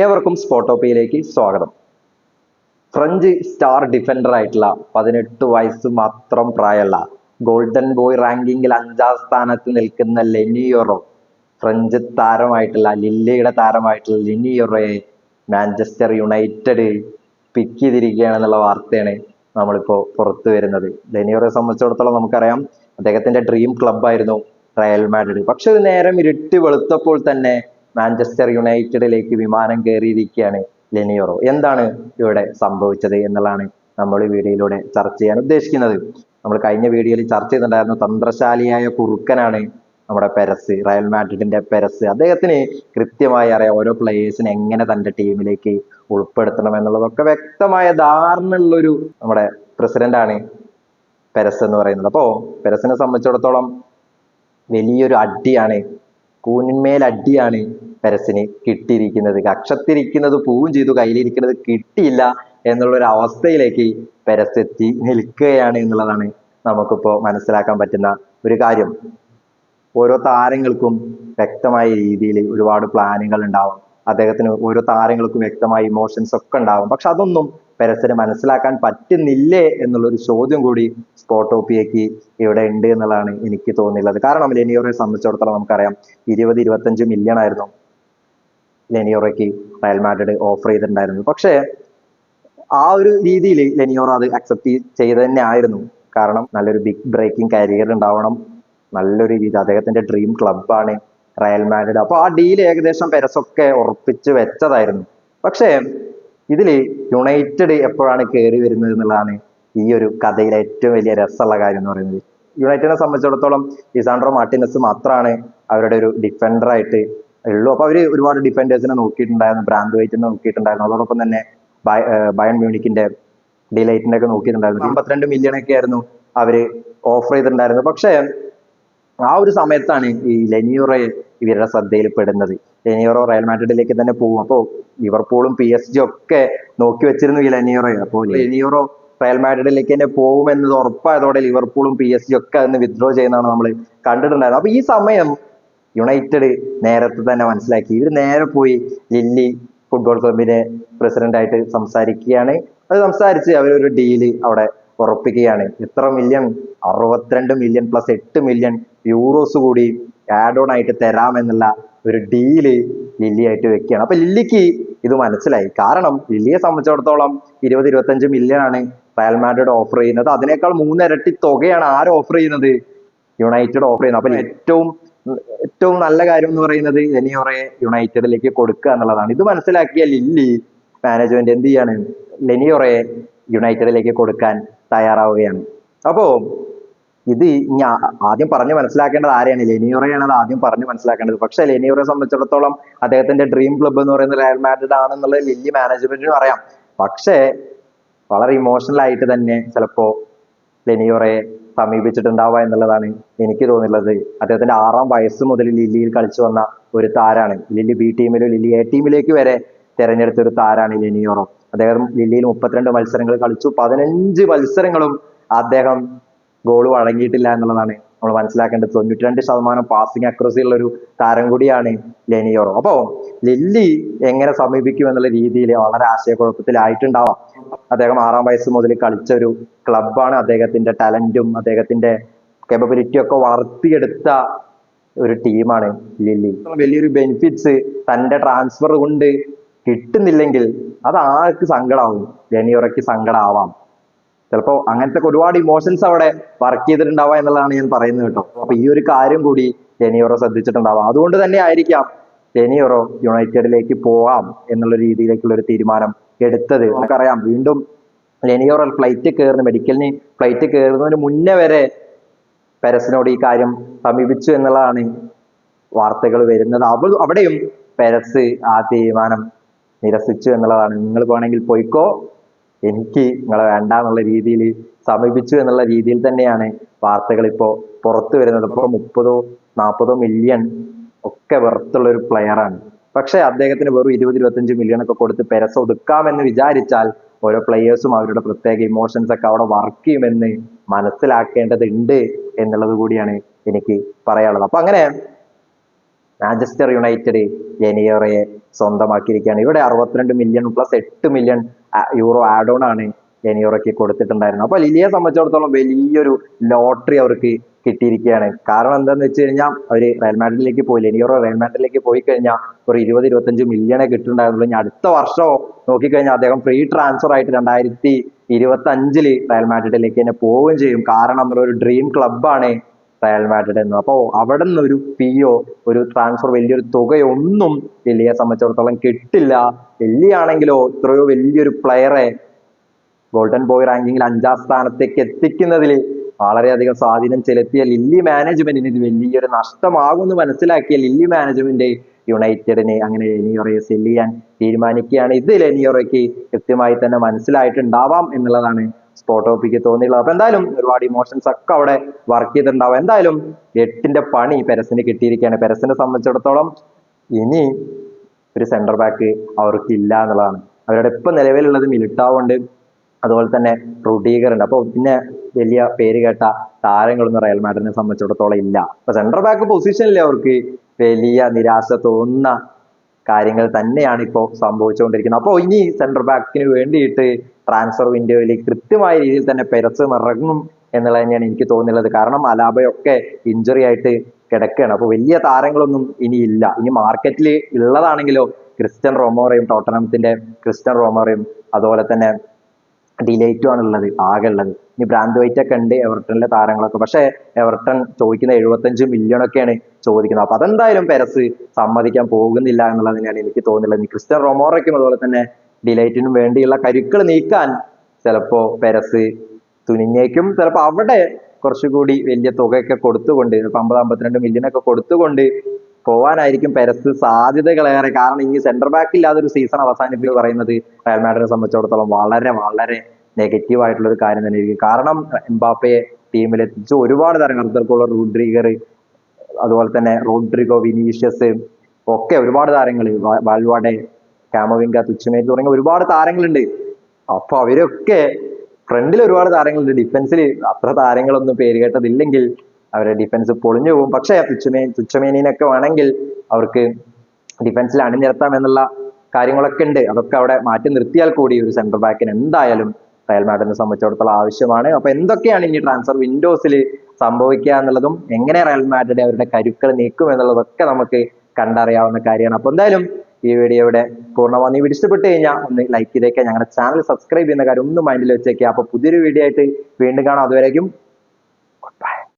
ഏവർക്കും സ്പോട്ടോപ്പിയിലേക്ക് സ്വാഗതം. French star defender ആയിട്ടുള്ള 18 വയസ്സ് മാത്രം പ്രായമുള്ള ഗോൾഡൻ ബോയ് റാങ്കിങ്ങിൽ 5-ാം സ്ഥാനത്ത് നിൽക്കുന്ന ലെനിയോറോ, ഫ്രഞ്ച് താരമായിട്ടുള്ള ലില്ലിയുടെ താരമായിട്ടുള്ള ലെനിയോറോയെ മാഞ്ചസ്റ്റർ യുണൈറ്റഡ് പിക്ക് ചെയ്തിരിക്കുകയാണെന്നുള്ള വാർത്തയാണ് നമ്മളിപ്പോ പുറത്തു വരുന്നത്. ലെനിയോറയെ സംബന്ധിച്ചിടത്തോളം നമുക്കറിയാം, അദ്ദേഹത്തിന്റെ ഡ്രീം ക്ലബ്ബായിരുന്നു റയൽ മാഡ്രിഡ്. പക്ഷെ ഒരു നേരം ഇരുട്ടി വെളുത്തപ്പോൾ തന്നെ മാഞ്ചസ്റ്റർ യുണൈറ്റഡിലേക്ക് വിമാനം കയറിയിരിക്കുകയാണ് ലെനിയോറോ. എന്താണ് ഇവിടെ സംഭവിച്ചത് എന്നുള്ളതാണ് നമ്മൾ ഈ വീഡിയോയിലൂടെ ചർച്ച ചെയ്യാൻ ഉദ്ദേശിക്കുന്നത്. നമ്മൾ കഴിഞ്ഞ വീഡിയോയിൽ ചർച്ച ചെയ്തിട്ടുണ്ടായിരുന്നു, തന്ത്രശാലിയായ കുറുക്കനാണ് നമ്മുടെ പെരസ്, റയൽ മാഡ്രിഡിന്റെ പെരസ്. അദ്ദേഹത്തിന് കൃത്യമായി അറിയാം ഓരോ പ്ലേയേഴ്സിനെ എങ്ങനെ തന്റെ ടീമിലേക്ക് ഉൾപ്പെടുത്തണം എന്നുള്ളതൊക്കെ വ്യക്തമായ ധാരണയുള്ളൊരു നമ്മുടെ പ്രസിഡന്റാണ് പെരസ് എന്ന് പറയുന്നത്. അപ്പോ പെരസിനെ സംബന്ധിച്ചിടത്തോളം വലിയൊരു അടിയാണ്, കൂനിന്മേൽ അടിയാണ് പെരസിന് കിട്ടിയിരിക്കുന്നത്. കക്ഷത്തിരിക്കുന്നത് പൂവും ചെയ്തു, കയ്യിലിരിക്കുന്നത് കിട്ടിയില്ല എന്നുള്ളൊരു അവസ്ഥയിലേക്ക് പെരസ് എത്തി നിൽക്കുകയാണ് എന്നുള്ളതാണ് നമുക്കിപ്പോ മനസ്സിലാക്കാൻ പറ്റുന്ന ഒരു കാര്യം. ഓരോ താരങ്ങൾക്കും വ്യക്തമായ രീതിയിൽ ഒരുപാട് പ്ലാനുകൾ ഉണ്ടാവും, അദ്ദേഹത്തിന് ഓരോ താരങ്ങൾക്കും വ്യക്തമായ ഇമോഷൻസ് ഒക്കെ ഉണ്ടാവും. പക്ഷെ അതൊന്നും പെരസിന് മനസ്സിലാക്കാൻ പറ്റുന്നില്ലേ എന്നുള്ളൊരു ചോദ്യം കൂടി സ്പോട്ടോപ്പിയക്ക് ഇവിടെ ഉണ്ട് എന്നുള്ളതാണ് എനിക്ക് തോന്നിയുള്ളത്. കാരണം ലെനിയോറയെ സംബന്ധിച്ചിടത്തോളം നമുക്കറിയാം, 20-25 മില്യൺ ആയിരുന്നു ലെനിയോറയ്ക്ക് റയൽ മാഡ്രിഡ് ഓഫർ ചെയ്തിട്ടുണ്ടായിരുന്നു. പക്ഷേ ആ ഒരു രീതിയിൽ ലെനിയോറോ അത് അക്സെപ്റ്റ് ചെയ്ത് തന്നെ ആയിരുന്നു. കാരണം നല്ലൊരു ബിഗ് ബ്രേക്കിംഗ് കരിയർ ഉണ്ടാവണം, നല്ലൊരു രീതി, അദ്ദേഹത്തിന്റെ ഡ്രീം ക്ലബ്ബാണ് റയൽ മാഡ്രിഡ്. അപ്പൊ ആ ഡീൽ ഏകദേശം പെരസൊക്കെ ഉറപ്പിച്ച് വെച്ചതായിരുന്നു. പക്ഷേ ഇതില് യുണൈറ്റഡ് എപ്പോഴാണ് കയറി വരുന്നത് എന്നുള്ളതാണ് ഈ ഒരു കഥയിലെ ഏറ്റവും വലിയ രസമുള്ള കാര്യം എന്ന് പറയുന്നത്. യുണൈറ്റഡിനെ സംബന്ധിച്ചിടത്തോളം ലിസാൻഡ്രോ മാർട്ടിനസ് മാത്രമാണ് അവരുടെ ഒരു ഡിഫൻഡർ ആയിട്ട് ഉള്ളൂ. അപ്പൊ അവര് ഒരുപാട് ഡിഫൻഡേഴ്സിനെ നോക്കിയിട്ടുണ്ടായിരുന്നു, ബ്രാൻഡ് വൈറ്റിനെ നോക്കിയിട്ടുണ്ടായിരുന്നു, അതോടൊപ്പം തന്നെ ബയൺ മ്യൂണിക്കിന്റെ ഡിലൈറ്റിനെ ഒക്കെ നോക്കിയിട്ടുണ്ടായിരുന്നു. 52 മില്യൺ ഒക്കെ ആയിരുന്നു അവര് ഓഫർ ചെയ്തിട്ടുണ്ടായിരുന്നത്. പക്ഷേ ആ ഒരു സമയത്താണ് ഈ ലെനിയോറയെ ഇവരുടെ ശ്രദ്ധയിൽ പെടുന്നത്. ലെനിയോറോ റയൽ മാഡ്രിഡിലേക്ക് തന്നെ പോകും. അപ്പോ ലിവർപൂളും PSG ഒക്കെ നോക്കി വെച്ചിരുന്നു ഈ ലെനിയോറയെ. അപ്പോൾ ലെനിയോറോ റയൽ മാഡ്രിഡിലേക്ക് തന്നെ പോകുമെന്നത് ഉറപ്പായതോടെ ലിവർപൂളും PSG ഒക്കെ അതിന് വിത്ഡ്രോ ചെയ്യുന്നതാണ് നമ്മൾ കണ്ടിട്ടുണ്ടായിരുന്നത്. അപ്പൊ ഈ സമയം യുണൈറ്റഡ് നേരത്തെ തന്നെ മനസ്സിലാക്കി. ഇവർ നേരെ പോയി ലില്ലി ഫുട്ബോൾ ക്ലബിന്റെ പ്രസിഡന്റ് ആയിട്ട് സംസാരിക്കുകയാണ്. അത് സംസാരിച്ച് അവരൊരു ഡീല് അവിടെ ഉറപ്പിക്കുകയാണ്. എത്ര million? 62 million plus 8 million euros കൂടി ആഡ് ഓൺ ആയിട്ട് തരാമെന്നുള്ള ഒരു ഡീല് ലില്ലി ആയിട്ട് വെക്കുകയാണ്. അപ്പൊ ലില്ലിക്ക് ഇത് മനസ്സിലായി. കാരണം ലില്ലിയെ സംബന്ധിച്ചിടത്തോളം 20-25 മില്യൺ ആണ് റയൽ മാഡ്രിഡ് ഓഫർ ചെയ്യുന്നത്. അതിനേക്കാൾ 3 ഇരട്ടി തുകയാണ് ആര് ഓഫർ ചെയ്യുന്നത്? യുണൈറ്റഡ് ഓഫർ ചെയ്യുന്നത്. അപ്പൊ ഏറ്റവും നല്ല കാര്യം എന്ന് പറയുന്നത് ലെനിയോറയെ യുണൈറ്റഡിലേക്ക് കൊടുക്കുക എന്നുള്ളതാണ്. ഇത് മനസ്സിലാക്കിയ ലില്ലി മാനേജ്മെന്റ് എന്ത് ചെയ്യാണ്? ലെനിയോറയെ യുണൈറ്റഡിലേക്ക് കൊടുക്കാൻ തയ്യാറാവുകയാണ്. അപ്പോ ഇത് ആദ്യം പറഞ്ഞു മനസ്സിലാക്കേണ്ടത് ആരെയാണ്? ലെനിയോറയാണ് അത് ആദ്യം പറഞ്ഞു മനസ്സിലാക്കേണ്ടത്. പക്ഷെ ലെനിയോറയെ സംബന്ധിച്ചിടത്തോളം അദ്ദേഹത്തിന്റെ ഡ്രീം ക്ലബ്ബ് എന്ന് പറയുന്നത് റയൽ മാഡ്രിഡ് ആണെന്നുള്ളത് ലില്ലി മാനേജ്മെന്റിനും അറിയാം. പക്ഷേ വളരെ ഇമോഷണൽ ആയിട്ട് തന്നെ ചിലപ്പോ ലെനിയോറയെ സമീപിച്ചിട്ടുണ്ടാവുക എന്നുള്ളതാണ് എനിക്ക് തോന്നിയിട്ടുള്ളത്. അദ്ദേഹത്തിന്റെ 6-ാം വയസ്സ് മുതൽ ലില്ലിയിൽ കളിച്ചു വന്ന ഒരു താരാണ്. ലില്ലി ബി ടീമിലും ലില്ലി എ ടീമിലേക്ക് വരെ തെരഞ്ഞെടുത്ത ഒരു താരാണ് ലെനിയോറോ. അദ്ദേഹം ലില്ലിയിൽ 32 മത്സരങ്ങൾ കളിച്ചു. 15 മത്സരങ്ങളും അദ്ദേഹം ഗോൾ വഴങ്ങിയിട്ടില്ല എന്നുള്ളതാണ് നമ്മൾ മനസ്സിലാക്കേണ്ടത്. 92% പാസിംഗ് അക്യുറസി ഉള്ള ഒരു താരം കൂടിയാണ് ലെനിയോറോ. അപ്പോ ലില്ലി എങ്ങനെ സമീപിക്കും എന്നുള്ള രീതിയിൽ വളരെ ആശയക്കുഴപ്പത്തിലായിട്ടുണ്ടാവാം. അദ്ദേഹം 6-ാം വയസ്സ് മുതൽ കളിച്ച ഒരു ക്ലബ്ബാണ്. അദ്ദേഹത്തിന്റെ ടാലന്റും അദ്ദേഹത്തിന്റെ കേപ്പബിലിറ്റിയും ഒക്കെ വളർത്തിയെടുത്ത ഒരു ടീമാണ് ലില്ലി. വലിയൊരു ബെനിഫിറ്റ്സ് തന്റെ ട്രാൻസ്ഫർ കൊണ്ട് കിട്ടുന്നില്ലെങ്കിൽ അത് ആർക്ക് സങ്കടമാവും? ലെനിയോറയ്ക്ക് സങ്കടമാവാം. ചിലപ്പോ അങ്ങനത്തെ ഒരുപാട് ഇമോഷൻസ് അവിടെ വർക്ക് ചെയ്തിട്ടുണ്ടാവുക എന്നുള്ളതാണ് ഞാൻ പറയുന്നത് കേട്ടോ. അപ്പൊ ഈ ഒരു കാര്യം കൂടി ലെനിയോറോ ശ്രദ്ധിച്ചിട്ടുണ്ടാവാം. അതുകൊണ്ട് തന്നെ ആയിരിക്കാം ലെനിയോറോ യുണൈറ്റഡിലേക്ക് പോവാം എന്നുള്ള രീതിയിലേക്കുള്ള ഒരു തീരുമാനം എടുത്തത്. നമുക്കറിയാം, വീണ്ടും ലെനിയോറോ മെഡിക്കലിന് ഫ്ലൈറ്റ് കയറുന്നതിന് മുന്നേ വരെ പെരസിനോട് ഈ കാര്യം സമീപിച്ചു എന്നുള്ളതാണ് വാർത്തകൾ വരുന്നത്. അവിടെയും പെരസ് ആ തീരുമാനം നിരസിച്ചു എന്നുള്ളതാണ്. നിങ്ങൾ വേണമെങ്കിൽ പോയിക്കോ, എനിക്ക് നിങ്ങളെ വേണ്ട എന്നുള്ള രീതിയിൽ സമീപിച്ചു എന്നുള്ള രീതിയിൽ തന്നെയാണ് വാർത്തകൾ ഇപ്പോ പുറത്തു വരുന്നത്. ഇപ്പൊ 30-40 മില്യൺ ഒക്കെ വെറുത്തുള്ള ഒരു പ്ലെയറാണ്. പക്ഷെ അദ്ദേഹത്തിന് വെറും 20-25 മില്യൺ ഒക്കെ കൊടുത്ത് പെരസ് ഒതുക്കാമെന്ന് വിചാരിച്ചാൽ ഓരോ പ്ലെയേഴ്സും അവരുടെ പ്രത്യേക ഇമോഷൻസ് ഒക്കെ അവിടെ വർക്ക് ചെയ്യുമെന്ന് മനസ്സിലാക്കേണ്ടതുണ്ട് എന്നുള്ളത് കൂടിയാണ് എനിക്ക് പറയാനുള്ളത്. അപ്പൊ അങ്ങനെ മാഞ്ചസ്റ്റർ യുണൈറ്റഡ് ലെനിയോറയെ സ്വന്തമാക്കിയിരിക്കുകയാണ്. ഇവിടെ 62 million plus 8 million euro add on ആണ് ലെനിയോറയ്ക്ക് കൊടുത്തിട്ടുണ്ടായിരുന്നത്. അപ്പൊ ലിലിയെ സംബന്ധിച്ചിടത്തോളം വലിയൊരു ലോട്ടറി അവർക്ക് കിട്ടിയിരിക്കുകയാണ്. കാരണം എന്താന്ന് വെച്ച് കഴിഞ്ഞാൽ അവര് റയൽ മാഡ്രിഡിലേക്ക് പോയി, ലെനിയോറോ റയൽ മാഡ്രിഡിലേക്ക് പോയി കഴിഞ്ഞാൽ ഒരു 20-25 മില്യണേ കിട്ടുന്നുണ്ടായിരുന്നുള്ളൂ. ഇനി അടുത്ത വർഷം നോക്കിക്കഴിഞ്ഞാൽ അദ്ദേഹം ഫ്രീ ട്രാൻസ്ഫർ ആയിട്ട് 2025 റയൽ മാഡ്രിഡിലേക്ക് തന്നെ പോവുകയും ചെയ്യും. കാരണം ഒരു ഡ്രീം ക്ലബ്ബാണ് റയൽ മാഡ്രിഡ് എന്ന്. അപ്പോൾ അവിടെ നിന്ന് ഒരു ഫീയോ ഒരു ട്രാൻസ്ഫർ വലിയൊരു തുകയോ ഒന്നും ലില്ലിയെ സംബന്ധിച്ചിടത്തോളം കിട്ടില്ല. ലില്ലിയാണെങ്കിലോ ഇത്രയോ വലിയൊരു പ്ലെയറെ ഗോൾഡൻ ബോയ് റാങ്കിങ്ങിൽ 5ാം സ്ഥാനത്തേക്ക് എത്തിക്കുന്നതിൽ വളരെയധികം സ്വാധീനം ചെലുത്തിയ ലില്ലി മാനേജ്മെന്റിന് ഇത് വലിയൊരു നഷ്ടമാകുമെന്ന് മനസ്സിലാക്കിയ ലില്ലി മാനേജ്മെന്റ് യുണൈറ്റഡിനെ അങ്ങനെ ലെനിയോറയെ സെല്ല് ചെയ്യാൻ തീരുമാനിക്കുകയാണ്. ഇത് ലെനിയോറയ്ക്ക് കൃത്യമായി തന്നെ മനസ്സിലായിട്ടുണ്ടാവാം എന്നുള്ളതാണ് സ്പോട്ടോപ്പിക്ക് തോന്നിയിട്ടുള്ളത്. അപ്പൊ എന്തായാലും ഒരുപാട് ഇമോഷൻസ് ഒക്കെ അവിടെ വർക്ക് ചെയ്തിട്ടുണ്ടാവും. എന്തായാലും 8ന്റെ പണി പെരസിന് കിട്ടിയിരിക്കുകയാണ്. പെരസിനെ സംബന്ധിച്ചിടത്തോളം ഇനി ഒരു സെന്റർ ബാക്ക് അവർക്ക് ഇല്ല എന്നുള്ളതാണ്. അവരുടെ ഇപ്പൊ നിലവിലുള്ളത് മിലിറ്റാവോ ഉണ്ട്, അതുപോലെ തന്നെ റുഡീഗർ ഉണ്ട്. അപ്പൊ പിന്നെ വലിയ പേര് കേട്ട താരങ്ങളൊന്നും റയൽ മാഡ്രിഡിനെ സംബന്ധിച്ചിടത്തോളം ഇല്ല. അപ്പൊ സെന്റർ ബാക്ക് പൊസിഷനിൽ അവർക്ക് വലിയ നിരാശ തോന്നുന്ന കാര്യങ്ങൾ തന്നെയാണ് ഇപ്പോൾ സംഭവിച്ചുകൊണ്ടിരിക്കുന്നത്. അപ്പോൾ ഇനി സെന്റർ ബാക്കിന് വേണ്ടിയിട്ട് ട്രാൻസ്ഫർ വിൻഡോയിൽ കൃത്യമായ രീതിയിൽ തന്നെ പെരസ് ഇറങ്ങും എന്നുള്ളത് തന്നെയാണ് എനിക്ക് തോന്നുന്നത്. കാരണം അലാബയൊക്കെ ഇഞ്ചുറി ആയിട്ട് കിടക്കുകയാണ്. അപ്പോൾ വലിയ താരങ്ങളൊന്നും ഇനി ഇല്ല. ഇനി മാർക്കറ്റിൽ ഉള്ളതാണെങ്കിലോ ക്രിസ്റ്റ്യൻ റൊമേറോയും, ടോട്ടനത്തിന്റെ ക്രിസ്റ്റ്യൻ റൊമേറോയും, അതുപോലെ തന്നെ ഡിലൈറ്റും ആണ് ഉള്ളത്, ആകെ ഉള്ളത്. ഇനി ബ്രാൻഡ്വൈറ്റ് ഒക്കെ ഉണ്ട് എവർട്ടണിലെ താരങ്ങളൊക്കെ. പക്ഷെ എവർട്ടൺ ചോദിക്കുന്ന 75 മില്യൺ ഒക്കെയാണ് ചോദിക്കുന്നത്. അപ്പൊ അതെന്തായാലും പെരസ് സമ്മതിക്കാൻ പോകുന്നില്ല എന്നുള്ളത് തന്നെയാണ് എനിക്ക് തോന്നുന്നത്. ഇനി ക്രിസ്റ്റ്യൻ റൊമേറോയ്ക്കും അതുപോലെ തന്നെ ഡിലൈറ്റിനും വേണ്ടിയുള്ള കരുക്കൾ നീക്കാൻ ചിലപ്പോ പെരസ് തുനിഞ്ഞേക്കും. ചിലപ്പോ അവിടെ കുറച്ചുകൂടി വലിയ തുകയൊക്കെ കൊടുത്തുകൊണ്ട് 50-52 മില്യൺ ഒക്കെ കൊടുത്തുകൊണ്ട് പോവാനായിരിക്കും പെരസ് സാധ്യതകളേറെ. കാരണം ഇനി സെന്റർ ബാക്ക് ഇല്ലാതെ ഒരു സീസൺ അവസാനിപ്പിക്കുക പറയുന്നത് റയൽ മാഡ്രിഡിനെ സംബന്ധിച്ചിടത്തോളം വളരെ വളരെ നെഗറ്റീവ് ആയിട്ടുള്ള ഒരു കാര്യം തന്നെയായിരിക്കും. കാരണം എംബാപ്പയെ ടീമിലെത്തിച്ച് ഒരുപാട് താരങ്ങൾ, റൂഡ്രിഗർ, അതുപോലെ തന്നെ റോഡ്രിഗോ, വിനീഷ്യസ് ഒക്കെ ഒരുപാട് താരങ്ങൾ, വാൽവാഡെ, കാമവിംഗ, തുച്ഛമേറ്റ് തുടങ്ങിയ ഒരുപാട് താരങ്ങളുണ്ട്. അപ്പൊ അവരൊക്കെ ഫ്രണ്ടിൽ ഒരുപാട് താരങ്ങളുണ്ട്. ഡിഫൻസിൽ അത്ര താരങ്ങളൊന്നും പേര് കേട്ടതില്ലെങ്കിൽ അവരുടെ ഡിഫൻസ് പൊളിഞ്ഞു പോകും. പക്ഷെ തുച്ഛമേനിനൊക്കെ വേണമെങ്കിൽ അവർക്ക് ഡിഫൻസിൽ അണിനിരത്താം എന്നുള്ള കാര്യങ്ങളൊക്കെ ഉണ്ട്. അതൊക്കെ അവിടെ മാറ്റി നിർത്തിയാൽ കൂടി ഒരു സെന്റർ ബാക്കിന് എന്തായാലും റയൽ മാഡ്രിഡിനെ സംബന്ധിച്ചിടത്തോളം ആവശ്യമാണ്. അപ്പൊ എന്തൊക്കെയാണ് ഇനി ട്രാൻസ്ഫർ വിൻഡോസിൽ സംഭവിക്കുക എന്നുള്ളതും എങ്ങനെ റയൽ മാഡ്രിഡ് അവരുടെ കരുക്കൾ നീക്കും എന്നുള്ളതൊക്കെ നമുക്ക് കണ്ടറിയാവുന്ന കാര്യമാണ്. അപ്പൊ എന്തായാലും ഈ വീഡിയോ ഇവിടെ പൂർണ്ണമായി ഇഷ്ടപ്പെട്ട് കഴിഞ്ഞാൽ ഒന്ന് ലൈക്ക് ചെയ്തേക്കാം. ഞങ്ങളുടെ ചാനൽ സബ്സ്ക്രൈബ് ചെയ്യുന്ന കാര്യം ഒന്ന് മൈൻഡിൽ വെച്ചേക്കുക. അപ്പൊ പുതിയൊരു വീഡിയോ ആയിട്ട് വീണ്ടും കാണാം. അതുവരേക്കും